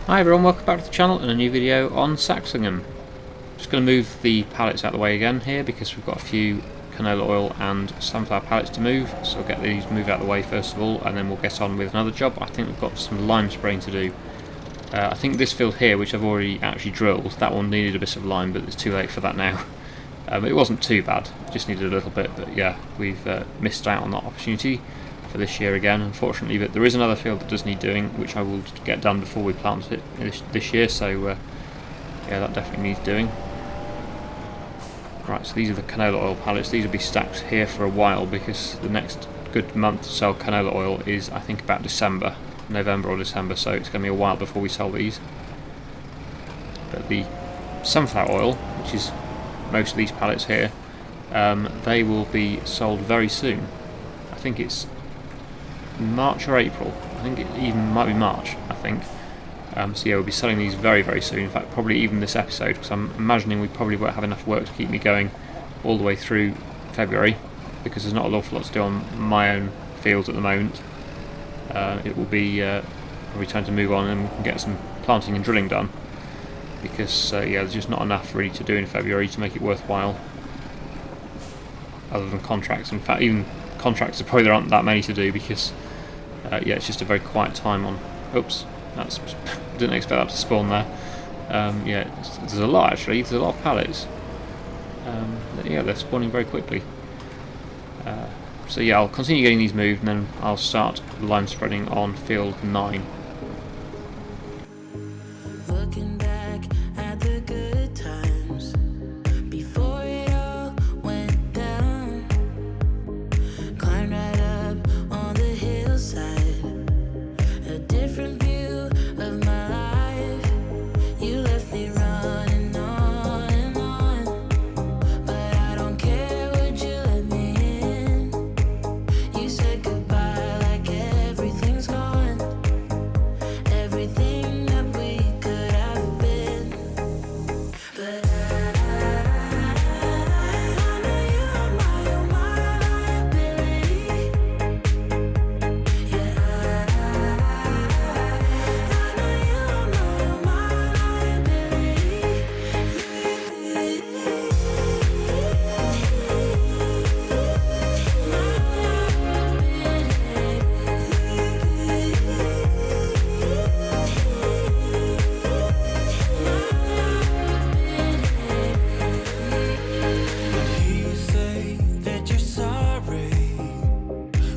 Hi everyone, welcome back to the channel and a new video on Saxlingham. Just going to move the pallets out of the way again here because we've got a few canola oil and sunflower pallets to move, so we'll get these moved out of the way first of all and then we'll get on with another job. I think we've got some lime spraying to do. I think this field here, which I've already actually drilled, that one needed a bit of lime, but it's too late for that now. It wasn't too bad, just needed a little bit, but yeah, we've missed out on that opportunity for this year again, unfortunately. But there is another field that does need doing, which I will get done before we plant it this year, so yeah, that definitely needs doing. Right, so these are the canola oil pallets. These will be stacked here for a while because the next good month to sell canola oil is, I think, about November or December, so it's going to be a while before we sell these. But the sunflower oil, which is most of these pallets here, they will be sold very soon. I think it's March or April. I think it even might be March, I think. So yeah, we'll be selling these very, very soon. In fact, probably even this episode, because I'm imagining we probably won't have enough work to keep me going all the way through February, because there's not an awful lot to do on my own fields at the moment. It will be probably time to move on and we can get some planting and drilling done, because yeah, there's just not enough really to do in February to make it worthwhile, other than contracts. In fact, even contracts probably there aren't that many to do because yeah, it's just a very quiet time on. Oops, that's didn't expect that to spawn there. Yeah, there's a lot actually. There's a lot of pallets. Yeah, they're spawning very quickly. So yeah, I'll continue getting these moved and then I'll start lime spreading on field 9. Looking back at the good times before it all went down, climbed right up on the hillside, a different view of my life. You left me running on and on, but I don't care, would you let me in? You said goodbye like everything's gone, everything that we could have been. But I know you are my liability. Yeah, I know you are my liability. You say that you're sorry.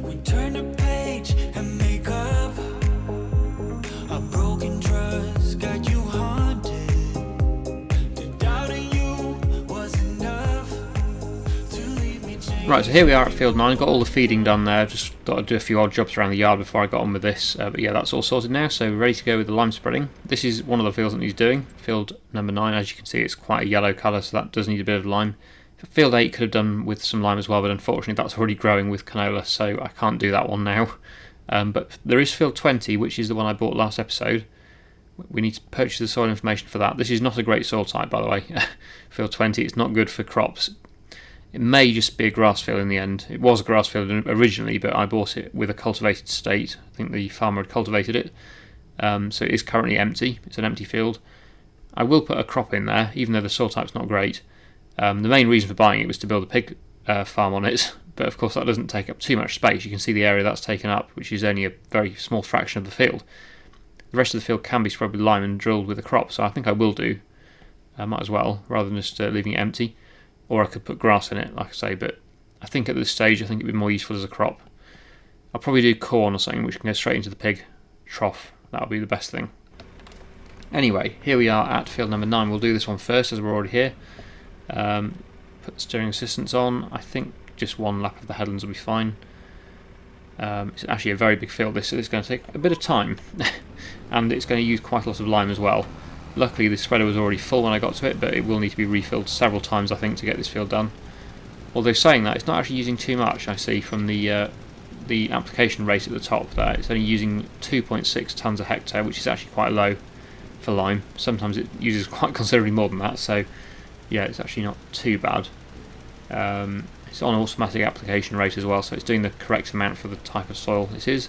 We turn the page and make up. A broken trust got you haunted. The doubting you was enough to leave me chained. Right, so here we are at field 9. Got all the feeding done there. Just thought I'd do a few odd jobs around the yard before I got on with this. But yeah, that's all sorted now, so we're ready to go with the lime spreading. This is one of the fields that needs doing. Field number 9, as you can see, it's quite a yellow colour, so that does need a bit of lime. Field 8 could have done with some lime as well, but unfortunately that's already growing with canola, so I can't do that one now. But there is field 20, which is the one I bought last episode. We need to purchase the soil information for that. This is not a great soil type, by the way. Field 20, it's not good for crops. It may just be a grass field in the end. It was a grass field originally, but I bought it with a cultivated state. I think the farmer had cultivated it. So it is currently empty. It's an empty field. I will put a crop in there, even though the soil type's not great. The main reason for buying it was to build a pig farm on it, but of course that doesn't take up too much space. You can see the area that's taken up, which is only a very small fraction of the field. The rest of the field can be spread with lime and drilled with a crop, so I think I will do. I might as well, rather than just leaving it empty. Or I could put grass in it, like I say, but I think at this stage I think it would be more useful as a crop. I'll probably do corn or something which can go straight into the pig trough. That'll be the best thing. Anyway, here we are at field number 9. We'll do this one first as we're already here. Put the steering assistance on. I think just one lap of the headlands will be fine. It's actually a very big field this, so it's going to take a bit of time. And it's going to use quite a lot of lime as well. Luckily the spreader was already full when I got to it, but it will need to be refilled several times I think to get this field done. Although saying that, it's not actually using too much, I see from the application rate at the top there. It's only using 2.6 tonnes a hectare, which is actually quite low for lime. Sometimes it uses quite considerably more than that, so yeah, it's actually not too bad. It's on automatic application rate as well, so it's doing the correct amount for the type of soil this is.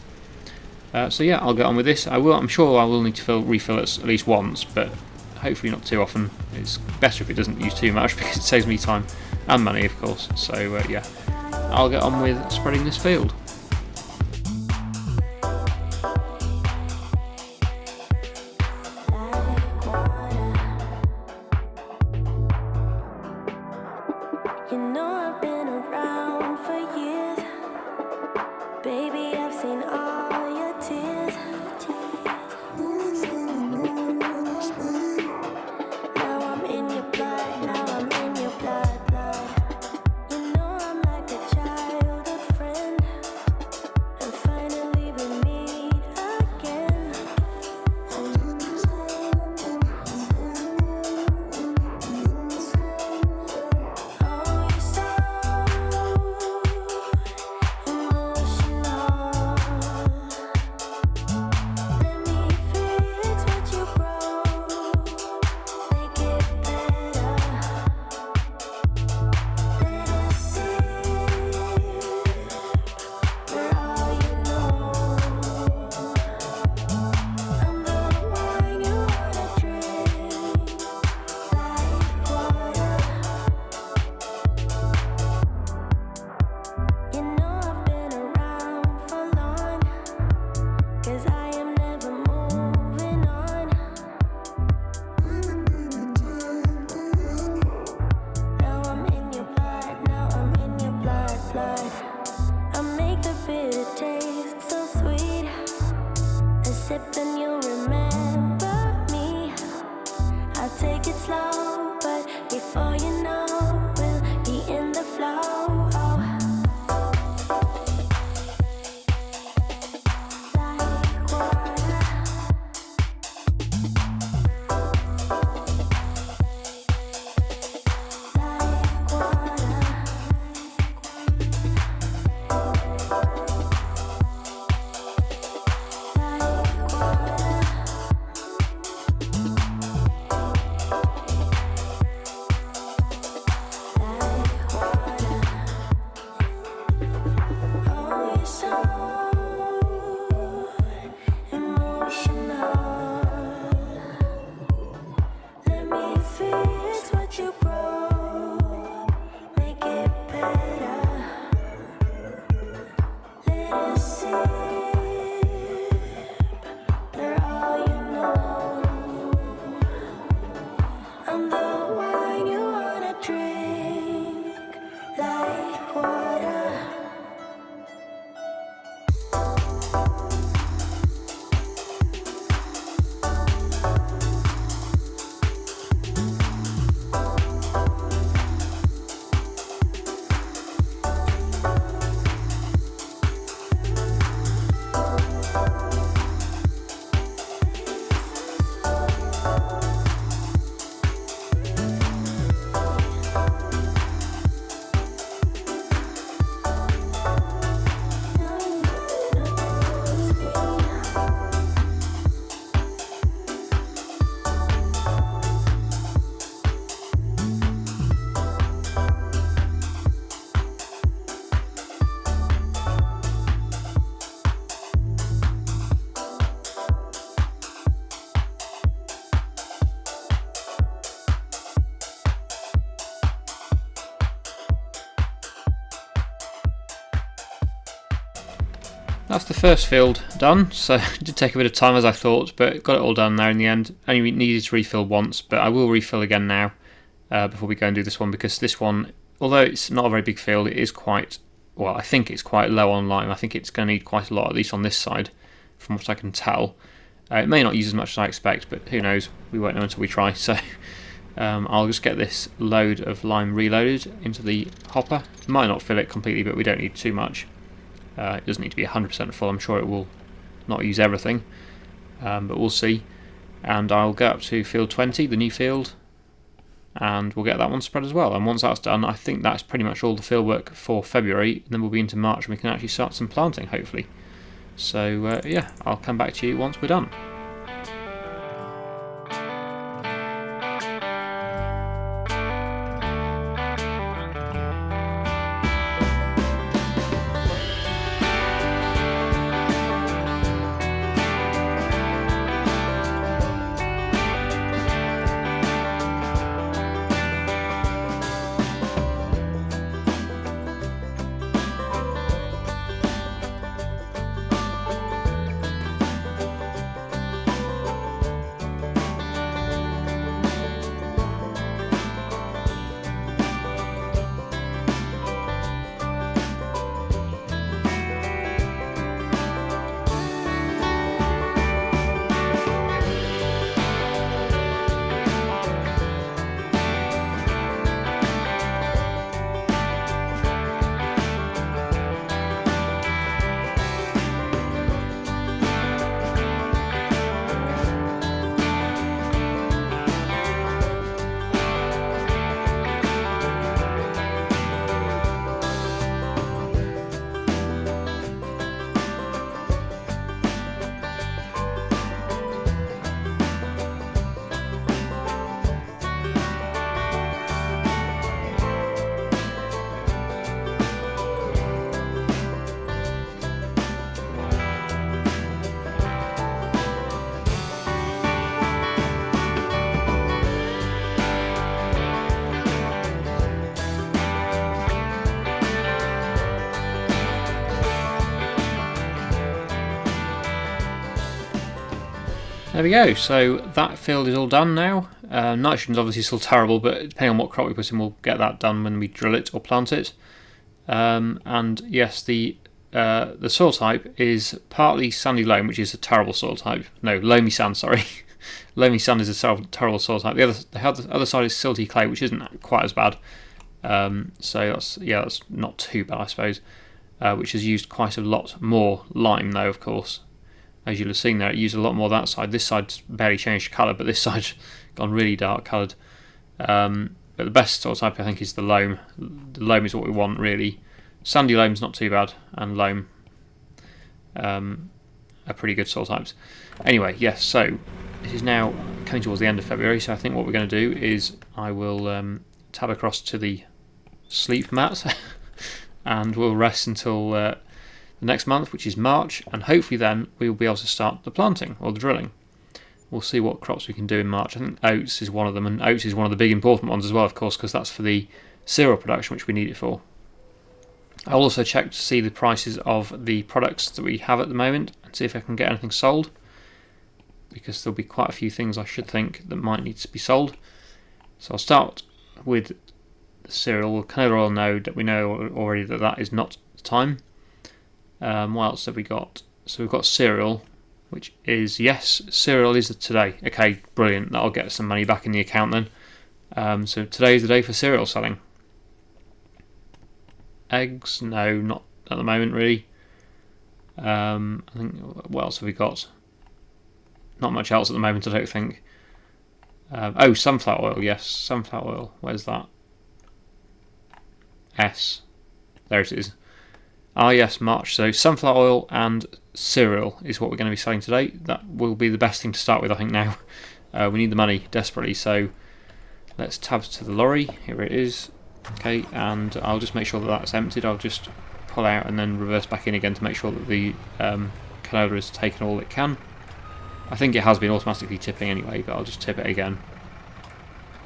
So yeah, I'll get on with this. I'm sure I will need to refill it at least once, but hopefully not too often. It's better if it doesn't use too much because it saves me time and money, of course. So yeah, I'll get on with spreading this field. You know I've been around for years. Baby, I've seen all your tears. Now I'm in your blood, now I'm in your blood. You know I'm like a childhood friend. And finally we meet again. Oh, you're so emotional. Let me fix what you broke. Make it better. Let us see. We're all you know. I'm the one you wanna drink. Like water. You know I've been around for long, 'cause I am never moving on. Now I'm in your blood, now I'm in your blood. I make the bitter taste so sweet. A sip and you'll remember me. I'll take it slow, but before you know, we'll be in the flow. Like water. Like water. Like water. Like water. Oh, you're so emotional. Let me fix what you broke. Make it better. Let us sip. We're all you know. I'm the wine you wanna drink. Like water. That's the first field done, so it did take a bit of time as I thought, but got it all done there in the end. Only needed to refill once, but I will refill again now before we go and do this one, because this one, although it's not a very big field, it is quite, well, I think it's quite low on lime. I think it's going to need quite a lot, at least on this side, from what I can tell. It may not use as much as I expect, but who knows, we won't know until we try. So I'll just get this load of lime reloaded into the hopper. Might not fill it completely, but we don't need too much. It doesn't need to be 100% full. I'm sure it will not use everything, but we'll see. And I'll go up to field 20, the new field, and we'll get that one spread as well. And once that's done, I think that's pretty much all the field work for February. And then we'll be into March and we can actually start some planting, hopefully. So yeah, I'll come back to you once we're done. There we go, so that field is all done now. Nitrogen's obviously still terrible, but depending on what crop we put in, we'll get that done when we drill it or plant it. And yes, the soil type is partly sandy loam, which is a terrible soil type. No, loamy sand, sorry. Loamy sand is a terrible soil type. The other side is silty clay, which isn't quite as bad. So that's not too bad, I suppose. Which has used quite a lot more lime, though, of course. As you'll have seen there, it used a lot more that side. This side's barely changed colour, but this side's gone really dark coloured. But the best soil type, I think, is the loam. The loam is what we want, really. Sandy loam's not too bad, and loam are pretty good soil types. Anyway, yes, so this is now coming towards the end of February, so I think what we're going to do is I will tab across to the sleep mat and we'll rest until the next month, which is March, and hopefully then we will be able to start the planting or the drilling. We'll see what crops we can do in March. I think oats is one of them, and oats is one of the big important ones as well, of course, because that's for the cereal production, which we need it for. I'll also check to see the prices of the products that we have at the moment and see if I can get anything sold, because there'll be quite a few things I should think that might need to be sold. So I'll start with the cereal. Canola oil, know that we know already that is not the time. What else have we got? So we've got cereal, which is, yes, cereal is today. Okay, brilliant. That'll get some money back in the account then. So today is the day for cereal selling. Eggs, no, not at the moment really. I think, what else have we got? Not much else at the moment, I don't think. Oh, sunflower oil, yes, sunflower oil. Where's that? S. There it is. Ah, yes, March. So sunflower oil and cereal is what we're going to be selling today. That will be the best thing to start with, I think, now. We need the money desperately, so let's tab to the lorry. Here it is. Okay, and I'll just make sure that that's emptied. I'll just pull out and then reverse back in again to make sure that the canola has taken all it can. I think it has been automatically tipping anyway, but I'll just tip it again.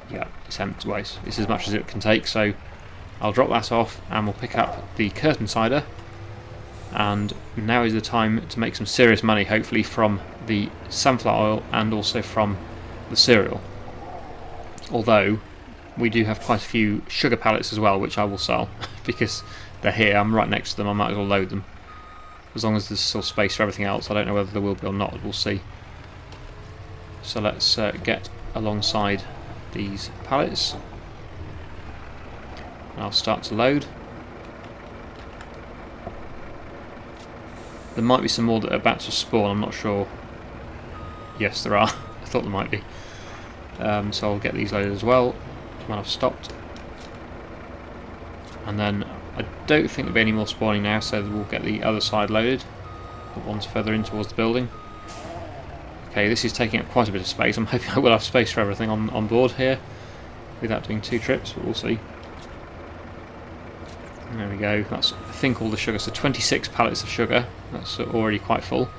Yeah, it's empty. Well, it's as much as it can take, so I'll drop that off and we'll pick up the curtain cider. And now is the time to make some serious money, hopefully, from the sunflower oil and also from the cereal. Although we do have quite a few sugar pallets as well, which I will sell because they're here. I'm right next to them. I might as well load them. As long as there's still space for everything else. I don't know whether there will be or not. We'll see. So let's get alongside these pallets. And I'll start to load. There might be some more that are about to spawn. I'm not sure. Yes, there are. I thought there might be. So I'll get these loaded as well when I've stopped. And then I don't think there'll be any more spawning now, so we'll get the other side loaded. The ones further in towards the building. Okay, this is taking up quite a bit of space. I'm hoping I will have space for everything on board here without doing 2 trips, but we'll see. There we go. That's, I think, all the sugar. So 26 pallets of sugar. That's already quite full.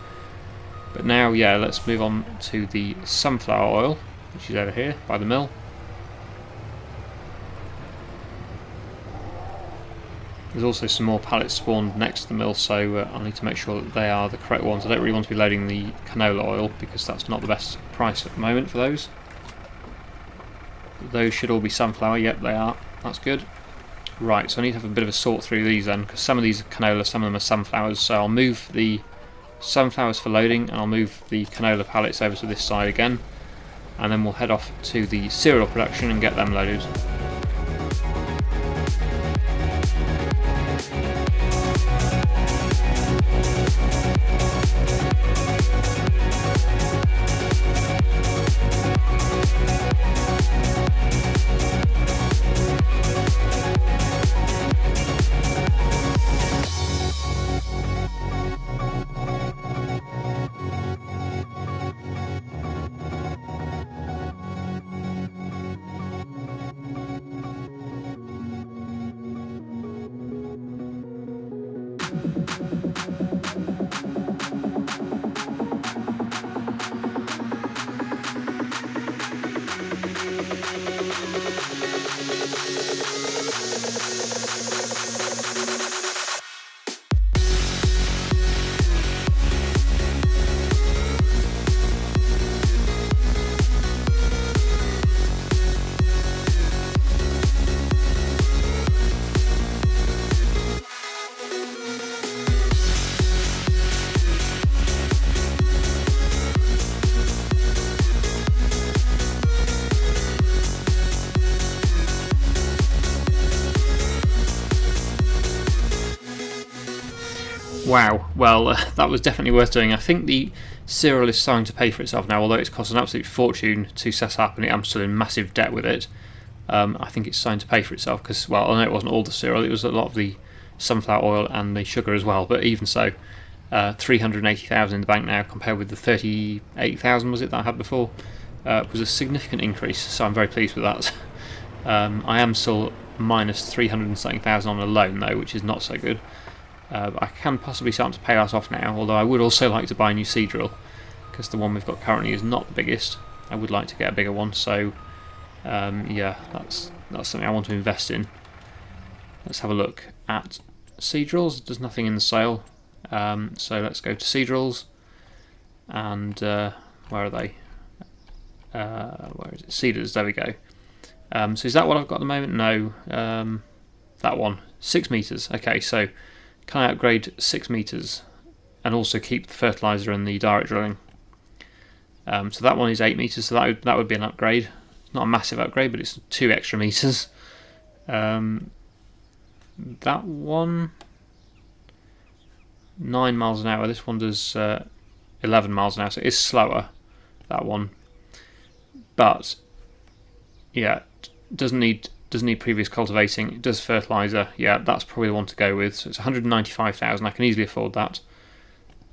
But now, yeah, let's move on to the sunflower oil, which is over here by the mill. There's also some more pallets spawned next to the mill, so I'll need to make sure that they are the correct ones. I don't really want to be loading the canola oil because that's not the best price at the moment for those. But those should all be sunflower. Yep, they are. That's good. Right, so I need to have a bit of a sort through these then, because some of these are canola, some of them are sunflowers. So I'll move the sunflowers for loading, and I'll move the canola pallets over to this side again, and then we'll head off to the cereal production and get them loaded. Wow, well, that was definitely worth doing. I think the cereal is starting to pay for itself now, although it's cost an absolute fortune to set up and I'm still in massive debt with it. I think it's starting to pay for itself because, well, I know it wasn't all the cereal, it was a lot of the sunflower oil and the sugar as well, but even so, 380,000 in the bank now compared with the 38,000 was it that I had before. Was a significant increase, so I'm very pleased with that. I am still minus 300 and something thousand on a loan though, which is not so good. I can possibly start to pay that off now, although I would also like to buy a new seed drill because the one we've got currently is not the biggest. I would like to get a bigger one, so yeah, that's something I want to invest in. Let's have a look at seed drills. There's nothing in the sale, so let's go to seed drills, and where are they? Where is it? Seeders, there we go. So is that what I've got at the moment? No, that one, 6 meters. Okay, so can I upgrade 6 meters and also keep the fertilizer and the direct drilling? So that one is 8 meters, so that would be an upgrade. It's not a massive upgrade, but it's 2 extra meters. That one, 9 miles an hour. This one does 11 miles an hour, so it is slower, that one. But yeah, doesn't need previous cultivating. It does fertilizer. Yeah, that's probably the one to go with. So it's 195,000. I can easily afford that.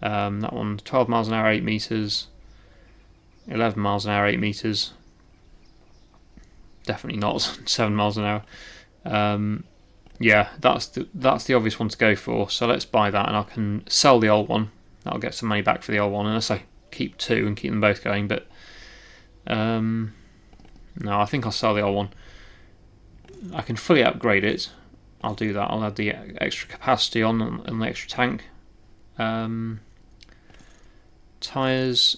That one, 12 miles an hour, 8 meters. 11 miles an hour, 8 meters. Definitely not 7 miles an hour. Yeah, that's the obvious one to go for. So let's buy that, and I can sell the old one. That'll get some money back for the old one, unless I keep 2 and keep them both going. But no, I think I'll sell the old one. I can fully upgrade it. I'll do that. I'll add the extra capacity on and the extra tank. Tyres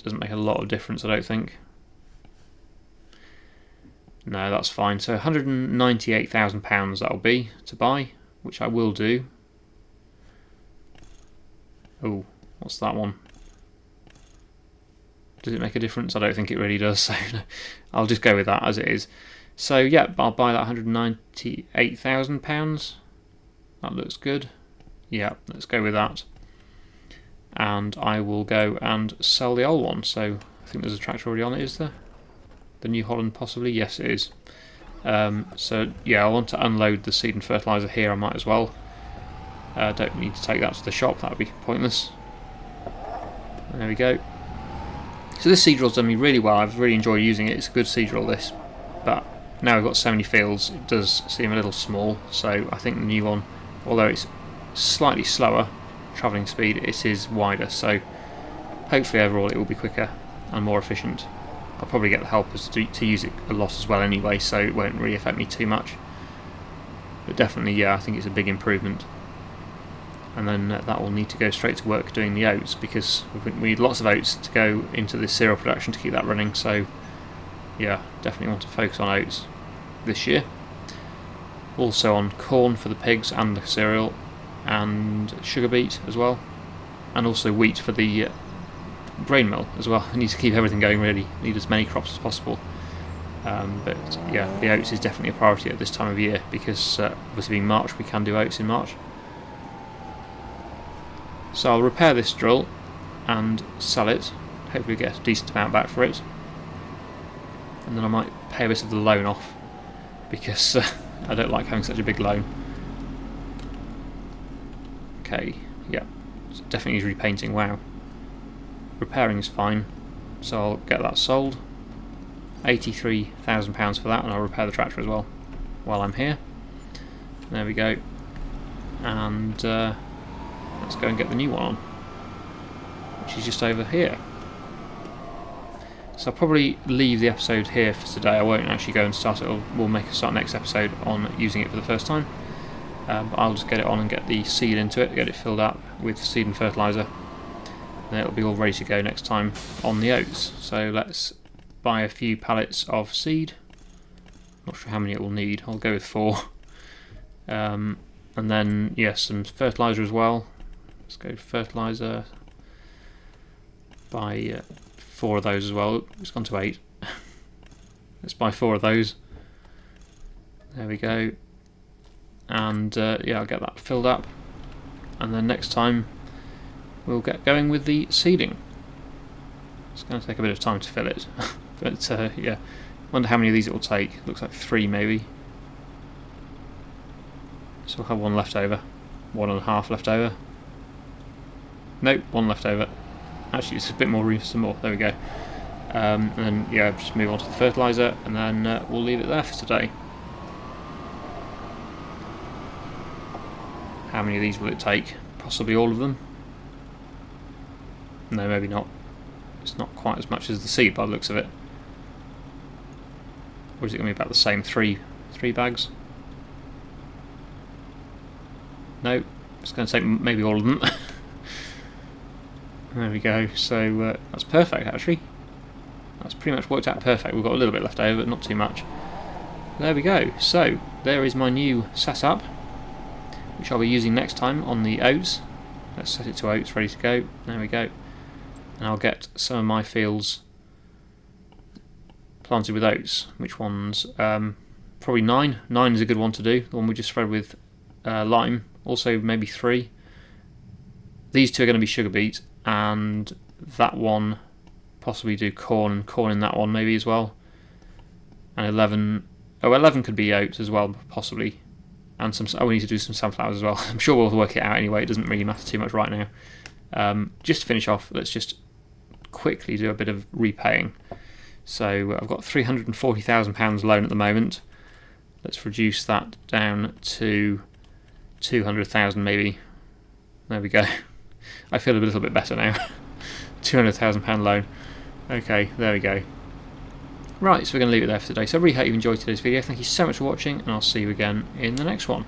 doesn't make a lot of difference, I don't think. No, that's fine. So £198,000 that'll be to buy, which I will do. Oh, what's that one? Does it make a difference? I don't think it really does, so I'll just go with that as it is. So yeah, I'll buy that £198,000. That looks good. Yeah, let's go with that. And I will go and sell the old one. So I think there's a tractor already on it, is there? The New Holland possibly? Yes, it is. So yeah, I want to unload the seed and fertiliser here. I might as well. Don't need to take that to the shop. That would be pointless. And there we go. So this seed drill's done me really well. I've really enjoyed using it. It's a good seed drill, this. But now we've got so many fields, it does seem a little small. So I think the new one, although it's slightly slower travelling speed, it is wider. So hopefully overall it will be quicker and more efficient. I'll probably get the helpers to use it a lot as well anyway, so it won't really affect me too much. But definitely, yeah, I think it's a big improvement. And then that will need to go straight to work doing the oats, because we need lots of oats to go into the cereal production to keep that running. So yeah, definitely want to focus on oats this year. Also on corn for the pigs and the cereal, and sugar beet as well, and also wheat for the grain mill as well. I need to keep everything going really, need as many crops as possible. But yeah, the oats is definitely a priority at this time of year, because obviously being March, we can do oats in March. So I'll repair this drill and sell it, hopefully get a decent amount back for it, and then I might pay a bit of the loan off, because I don't like having such a big loan. Okay, yeah, so definitely needs repainting. Wow. Repairing is fine, so I'll get that sold. £83,000 for that, and I'll repair the tractor as well while I'm here. There we go. And let's go and get the new one on, which is just over here. So I'll probably leave the episode here for today. I won't actually go and start it. We'll start next episode on using it for the first time. But I'll just get it on and get the seed into it, get it filled up with seed and fertiliser. And it'll be all ready to go next time on the oats. So let's buy a few pallets of seed. Not sure how many it will need. I'll go with 4. And then yes, some fertiliser as well. Let's go fertiliser. Buy 4 of those as well. It's gone to 8. Let's buy 4 of those. There we go. And yeah, I'll get that filled up. and then next time we'll get going with the seeding. It's going to take a bit of time to fill it, but yeah, wonder how many of these it will take. Looks like 3 maybe. So we'll have 1 left over, 1.5 left over. Nope, 1 left over. Actually, it's a bit more room for some more. There we go. And then yeah, just move on to the fertiliser, and then we'll leave it there for today. How many of these will it take? Possibly all of them. No, maybe not. It's not quite as much as the seed by the looks of it. Or is it going to be about the same? Three bags? No, it's going to take maybe all of them. There we go. So that's perfect, actually. That's pretty much worked out perfect. We've got a little bit left over, but not too much. There we go. So there is my new setup, which I'll be using next time on the oats. Let's set it to oats, ready to go. There we go. And I'll get some of my fields planted with oats. Which ones? Probably 9. 9 is a good one to do. The one we just spread with lime. Also maybe 3. These 2 are going to be sugar beet, and that one possibly do corn in that one maybe as well. And 11. Oh, 11 could be oats as well, possibly. And some. Oh, we need to do some sunflowers as well. I'm sure we'll work it out anyway. It doesn't really matter too much right now. Just to finish off, let's just quickly do a bit of repaying. So I've got £340,000 loan at the moment. Let's reduce that down to 200,000 maybe. There we go. I feel a little bit better now. £200,000 loan. Okay, there we go. Right, so we're going to leave it there for today. So I really hope you enjoyed today's video. Thank you so much for watching, and I'll see you again in the next one.